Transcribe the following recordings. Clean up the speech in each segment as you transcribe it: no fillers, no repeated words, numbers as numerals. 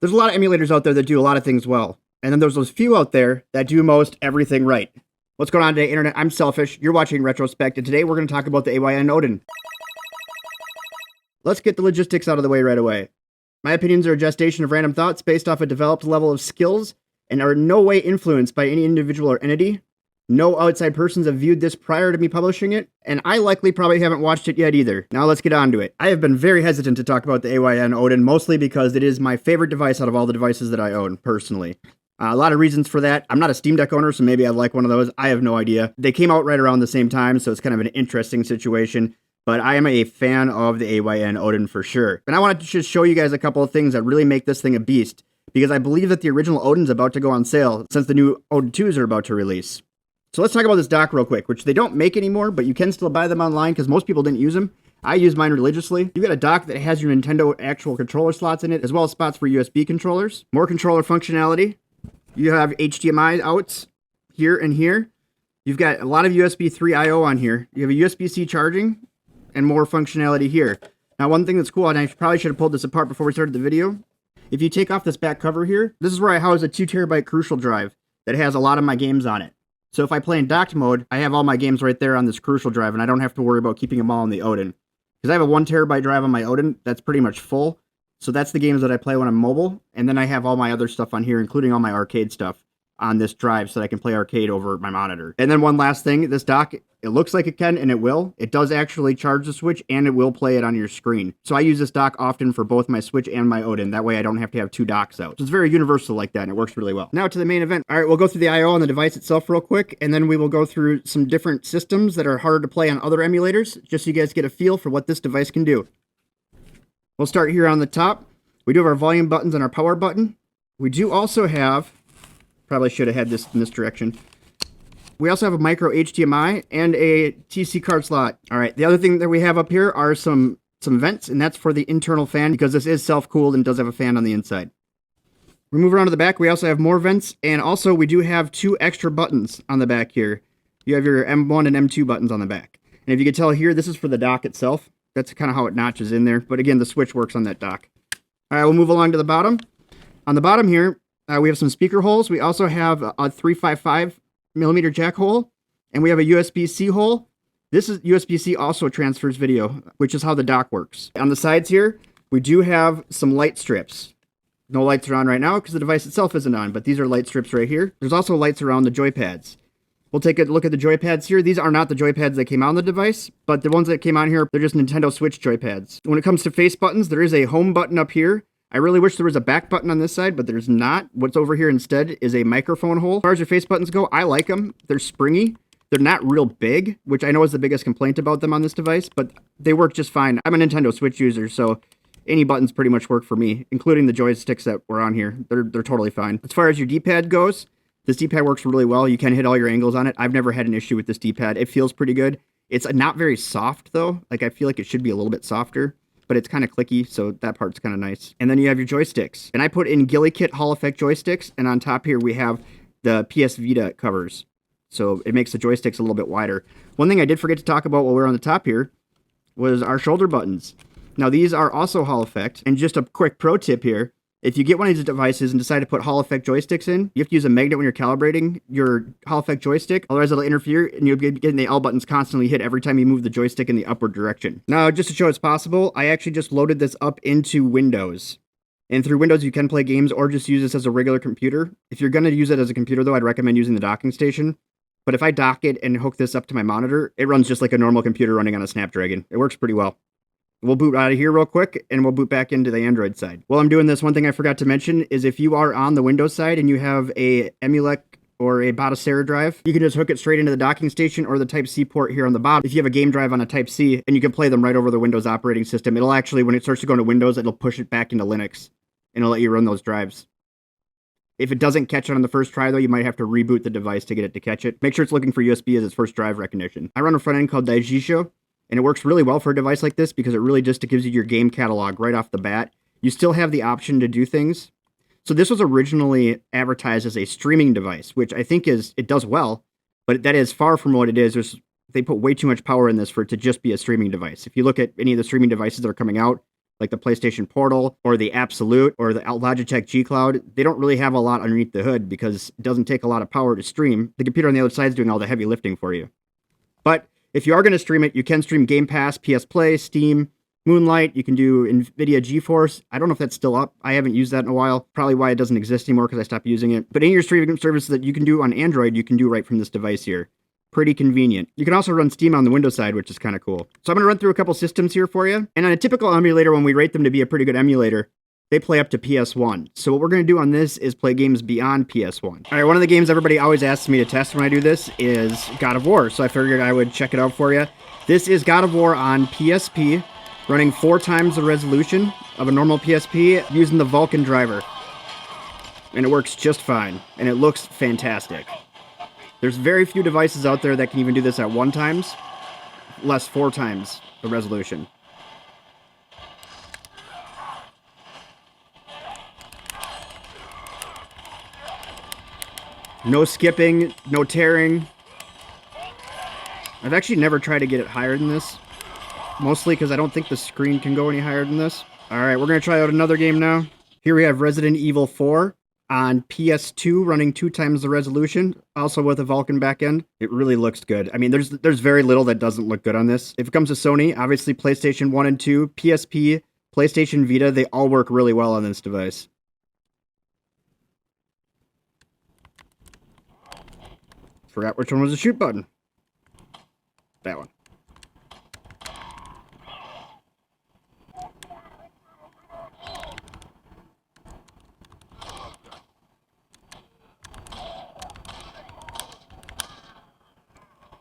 There's a lot of emulators out there that do a lot of things well. And then there's those few out there that do most everything right. What's going on today, Internet? I'm Selfish. You're watching Retrospect, and today we're going to talk about the AYN Odin. Let's get the logistics out of the way right away. My opinions are a gestation of random thoughts based off a developed level of skills and are in no way influenced by any individual or entity. No outside persons have viewed this prior to me publishing it, and I likely probably haven't watched it yet either. Now let's get on to it. I have been very hesitant to talk about the AYN Odin, mostly because it is my favorite device out of all the devices that I own, personally. A lot of reasons for that. I'm not a Steam Deck owner, so maybe I'd like one of those. I have no idea. They came out right around the same time, so it's kind of an interesting situation. But I am a fan of the AYN Odin for sure. And I wanted to just show you guys a couple of things that really make this thing a beast, because I believe that the original Odin's about to go on sale, since the new Odin 2s are about to release. So let's talk about this dock real quick, which they don't make anymore, but you can still buy them online because most people didn't use them. I use mine religiously. You got a dock that has your Nintendo actual controller slots in it, as well as spots for USB controllers. More controller functionality. You have HDMI outs here and here. You've got a lot of USB 3 I/O on here. You have a USB-C charging and more functionality here. Now, one thing that's cool, and I probably should have pulled this apart before we started the video. If you take off this back cover here, this is where I house a 2 terabyte Crucial drive that has a lot of my games on it. So if I play in docked mode, I have all my games right there on this Crucial drive, and I don't have to worry about keeping them all on the Odin. Because I have a 1 terabyte drive on my Odin that's pretty much full. So that's the games that I play when I'm mobile, and then I have all my other stuff on here, including all my arcade stuff on this drive so that I can play arcade over my monitor. And then one last thing, this dock, it looks like it can, and it will. It does actually charge the Switch, and it will play it on your screen. So I use this dock often for both my Switch and my Odin. That way I don't have to have 2 docks out. So it's very universal like that, and it works really well. Now to the main event. All right, we'll go through the I/O on the device itself real quick, and then we will go through some different systems that are harder to play on other emulators, just so you guys get a feel for what this device can do. We'll start here on the top. We do have our volume buttons and our power button. We do also have, probably should have had this in this direction. We also have a micro HDMI and a TC card slot. All right, the other thing that we have up here are some vents, and that's for the internal fan because this is self-cooled and does have a fan on the inside. We move around to the back. We also have more vents, and also we do have 2 extra buttons on the back here. You have your M1 and M2 buttons on the back. And if you can tell here, this is for the dock itself. That's kind of how it notches in there. But again, the Switch works on that dock. All right, we'll move along to the bottom. On the bottom here, we have some speaker holes. We also have a 355mm jack hole, and we have a USB-C hole. This is USB-C also transfers video, which is how the dock works. On the sides here, we do have some light strips. No lights are on right now because the device itself isn't on, but these are light strips right here. There's also lights around the joypads. We'll take a look at the joypads here. These are not the joypads that came on the device, but the ones that came on here, they're just Nintendo Switch joypads. When it comes to face buttons, there is a home button up here. I really wish there was a back button on this side, but there's not. What's over here instead is a microphone hole. As far as your face buttons go, I like them. They're springy. They're not real big, which I know is the biggest complaint about them on this device, but they work just fine. I'm a Nintendo Switch user, so any buttons pretty much work for me, including the joysticks that were on here. They're totally fine. As far as your D-pad goes, this D-pad works really well. You can hit all your angles on it. I've never had an issue with this D-pad. It feels pretty good. It's not very soft, though. Like, I feel like it should be a little bit softer, but it's kind of clicky, so that part's kind of nice. And then you have your joysticks. And I put in Ghillie Kit Hall Effect joysticks, and on top here we have the PS Vita covers. So it makes the joysticks a little bit wider. One thing I did forget to talk about while we were on the top here was our shoulder buttons. Now, these are also Hall Effect, and just a quick pro tip here. If you get one of these devices and decide to put Hall Effect joysticks in, you have to use a magnet when you're calibrating your Hall Effect joystick. Otherwise, it'll interfere, and you'll be getting the L buttons constantly hit every time you move the joystick in the upward direction. Now, just to show it's possible, I actually just loaded this up into Windows. And through Windows, you can play games or just use this as a regular computer. If you're going to use it as a computer, though, I'd recommend using the docking station. But if I dock it and hook this up to my monitor, it runs just like a normal computer running on a Snapdragon. It works pretty well. We'll boot out of here real quick, and we'll boot back into the Android side. While I'm doing this, one thing I forgot to mention is if you are on the Windows side and you have a Emulate or a Batocera drive, you can just hook it straight into the docking station or the Type-C port here on the bottom. If you have a game drive on a Type-C, and you can play them right over the Windows operating system, it'll actually, when it starts to go into Windows, it'll push it back into Linux, and it'll let you run those drives. If it doesn't catch it on the first try, though, you might have to reboot the device to get it to catch it. Make sure it's looking for USB as its first drive recognition. I run a front end called Daijisho, and it works really well for a device like this because it really just gives you your game catalog right off the bat. You still have the option to do things. So this was originally advertised as a streaming device, which I think it does well, but that is far from what it is. They put way too much power in this for it to just be a streaming device. If you look at any of the streaming devices that are coming out, like the PlayStation Portal or the Absolute or the Logitech G Cloud, they don't really have a lot underneath the hood because it doesn't take a lot of power to stream. The computer on the other side is doing all the heavy lifting for you. But if you are going to stream it, you can stream Game Pass, PSPlay, Steam, Moonlight. You can do NVIDIA GeForce. I don't know if that's still up. I haven't used that in a while. Probably why it doesn't exist anymore because I stopped using it. But any of your streaming services that you can do on Android, you can do right from this device here. Pretty convenient. You can also run Steam on the Windows side, which is kind of cool. So I'm going to run through a couple systems here for you. And on a typical emulator, when we rate them to be a pretty good emulator, they play up to PS1. So what we're going to do on this is play games beyond PS1. All right, one of the games everybody always asks me to test when I do this is God of War. So I figured I would check it out for you. This is God of War on PSP, running 4 times the resolution of a normal PSP using the Vulkan driver. And it works just fine. And it looks fantastic. There's very few devices out there that can even do this at 1 times, less 4 times the resolution. No skipping, no tearing. I've actually never tried to get it higher than this, mostly because I don't think the screen can go any higher than this. All right, we're going to try out another game now. Here we have Resident Evil 4. On PS2, running 2 times the resolution, also with a Vulkan backend. It really looks good. I mean, there's very little that doesn't look good on this. If it comes to Sony, obviously PlayStation 1 and 2, PSP, PlayStation Vita, they all work really well on this device. Forgot which one was the shoot button. That one.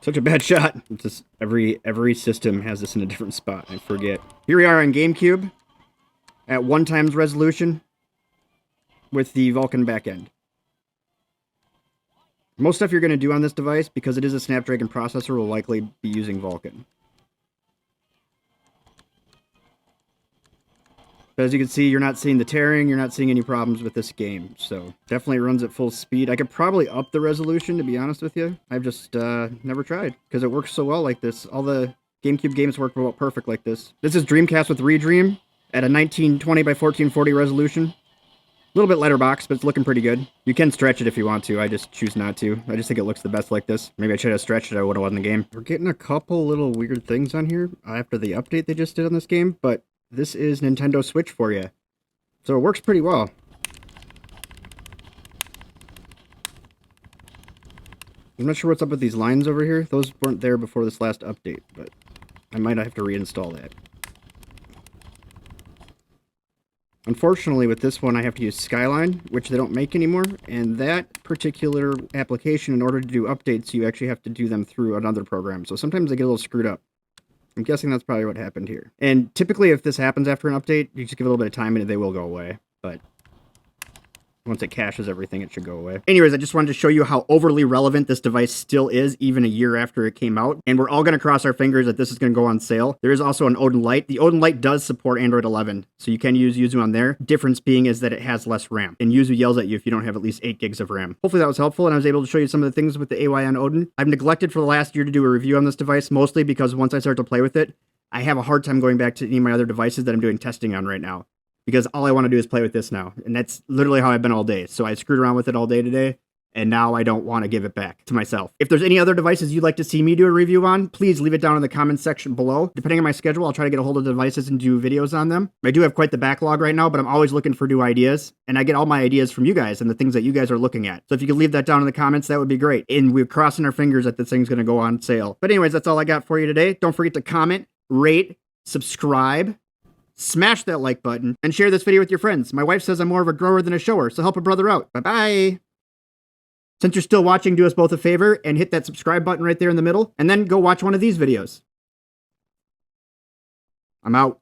Such a bad shot. It's just every system has this in a different spot. I forget. Here we are on GameCube at 1 times resolution with the Vulkan backend. Most stuff you're going to do on this device, because it is a Snapdragon processor, will likely be using Vulkan. But as you can see, you're not seeing the tearing, you're not seeing any problems with this game, so definitely runs at full speed. I could probably up the resolution, to be honest with you. I've just never tried, because it works so well like this. All the GameCube games work about perfect like this. This is Dreamcast with Redream at a 1920 by 1440 resolution. A little bit lighter box, but it's looking pretty good. You can stretch it if you want to. I just choose not to. I just think it looks the best like this. Maybe I should have stretched it. I would have won the game. We're getting a couple little weird things on here after the update they just did on this game, but this is Nintendo Switch for you. So it works pretty well. I'm not sure what's up with these lines over here. Those weren't there before this last update, but I might have to reinstall that. Unfortunately, with this one, I have to use Skyline, which they don't make anymore, and that particular application, in order to do updates, you actually have to do them through another program. So sometimes they get a little screwed up. I'm guessing that's probably what happened here. And typically, if this happens after an update, you just give it a little bit of time and they will go away. But once it caches everything, it should go away. Anyways, I just wanted to show you how overly relevant this device still is, even a year after it came out. And we're all going to cross our fingers that this is going to go on sale. There is also an Odin Lite. The Odin Lite does support Android 11, so you can use Yuzu on there. Difference being is that it has less RAM. And Yuzu yells at you if you don't have at least 8 gigs of RAM. Hopefully that was helpful, and I was able to show you some of the things with the AYN Odin. I've neglected for the last year to do a review on this device, mostly because once I start to play with it, I have a hard time going back to any of my other devices that I'm doing testing on right now, because all I want to do is play with this now. And that's literally how I've been all day. So I screwed around with it all day today, and now I don't want to give it back to myself. If there's any other devices you'd like to see me do a review on, please leave it down in the comments section below. Depending on my schedule, I'll try to get a hold of the devices and do videos on them. I do have quite the backlog right now, but I'm always looking for new ideas, and I get all my ideas from you guys and the things that you guys are looking at. So if you could leave that down in the comments, that would be great. And we're crossing our fingers that this thing's going to go on sale. But anyways, that's all I got for you today. Don't forget to comment, rate, subscribe, smash that like button, and share this video with your friends. My wife says I'm more of a grower than a shower, so help a brother out. Bye-bye. Since you're still watching, do us both a favor and hit that subscribe button right there in the middle, and then go watch one of these videos. I'm out.